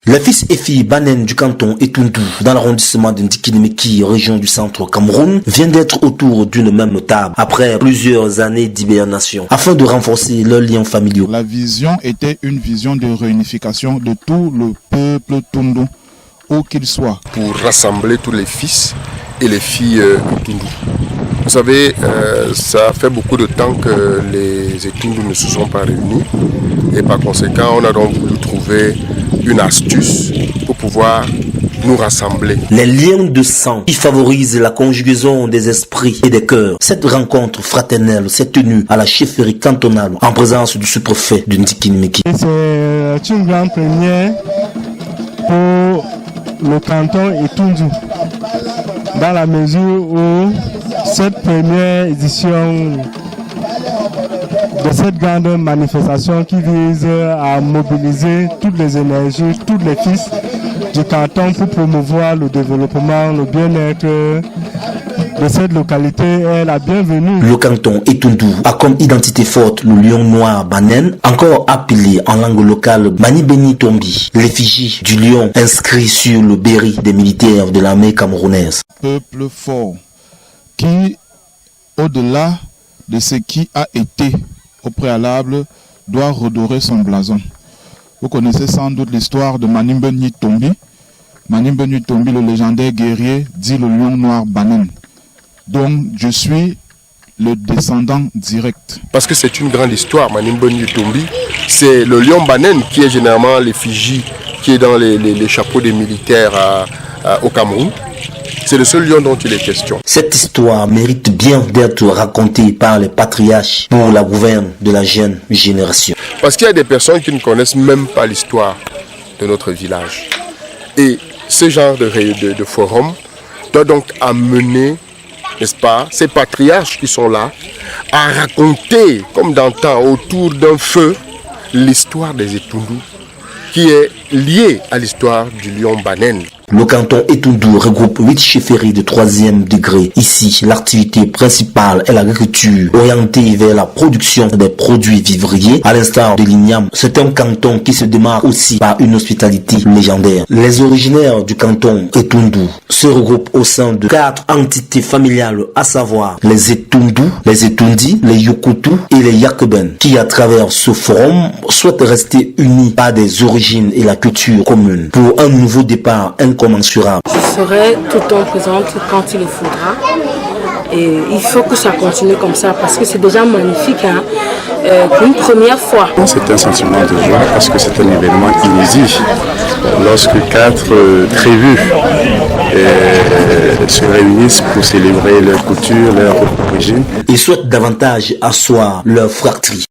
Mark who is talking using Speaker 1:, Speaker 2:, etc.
Speaker 1: Les fils et filles Banen du canton Etundu, dans l'arrondissement de Ndikinimeki, région du centre Cameroun, viennent d'être autour d'une même table après plusieurs années d'hibernation, afin de renforcer leurs liens familiaux.
Speaker 2: La vision était une vision de réunification de tout le peuple Tundu, où qu'il soit.
Speaker 3: Pour rassembler tous les fils et les filles Etundu. Vous savez, ça fait beaucoup de temps que les Etundu ne se sont pas réunis et par conséquent, on a donc voulu trouver une astuce pour pouvoir nous rassembler.
Speaker 1: Les liens de sang qui favorisent la conjugaison des esprits et des cœurs. Cette rencontre fraternelle s'est tenue à la chefferie cantonale en présence du sous-préfet de Ndikinimeki.
Speaker 4: C'est une grande première pour le canton Etundu, dans la mesure où cette première édition de cette grande manifestation qui vise à mobiliser toutes les énergies, tous les fils du canton pour promouvoir le développement, le bien-être de cette localité est la bienvenue.
Speaker 1: Le canton Etundu a comme identité forte le lion noir Banen, encore appelé en langue locale Manibeni Tombi, l'effigie du lion inscrit sur le béret des militaires de l'armée camerounaise.
Speaker 2: Peuple fort qui, au-delà de ce qui a été au préalable, doit redorer son blason. Vous connaissez sans doute l'histoire de Manibeni Tombi. Manibeni Tombi, le légendaire guerrier, dit le lion noir Banen. Donc je suis le descendant direct.
Speaker 3: Parce que c'est une grande histoire, Manibeni Tombi. C'est le lion Banen qui est généralement l'effigie qui est dans les chapeaux des militaires au Cameroun. C'est le seul lion dont il est question.
Speaker 1: Cette histoire mérite bien d'être racontée par les patriarches pour la gouverne de la jeune génération.
Speaker 3: Parce qu'il y a des personnes qui ne connaissent même pas l'histoire de notre village. Et ce genre de forum doit donc amener, n'est-ce pas, ces patriarches qui sont là, à raconter, comme d'antan, autour d'un feu, l'histoire des Etundu, qui est liée à l'histoire du lion Banen.
Speaker 1: Le canton Etundu regroupe 8 chefferies de 3e degré. Ici, l'activité principale est l'agriculture, orientée vers la production des produits vivriers, à l'instar de l'igname. C'est un canton qui se démarque aussi par une hospitalité légendaire. Les originaires du canton Etundu se regroupent au sein de 4 entités familiales, à savoir les Etundu, les Etundi, les Yokutu et les Yakeben, qui à travers ce forum souhaitent rester unis par des origines et la culture commune pour un nouveau départ incommensurable.
Speaker 5: Je serai tout le temps présente quand il le faudra. Et il faut que ça continue comme ça parce que c'est déjà magnifique pour une première fois.
Speaker 6: C'est un sentiment de joie parce que c'est un événement inédit. Lorsque 4 tribus se réunissent pour célébrer leur culture, leur origine.
Speaker 1: Ils souhaitent davantage asseoir leur fratrie.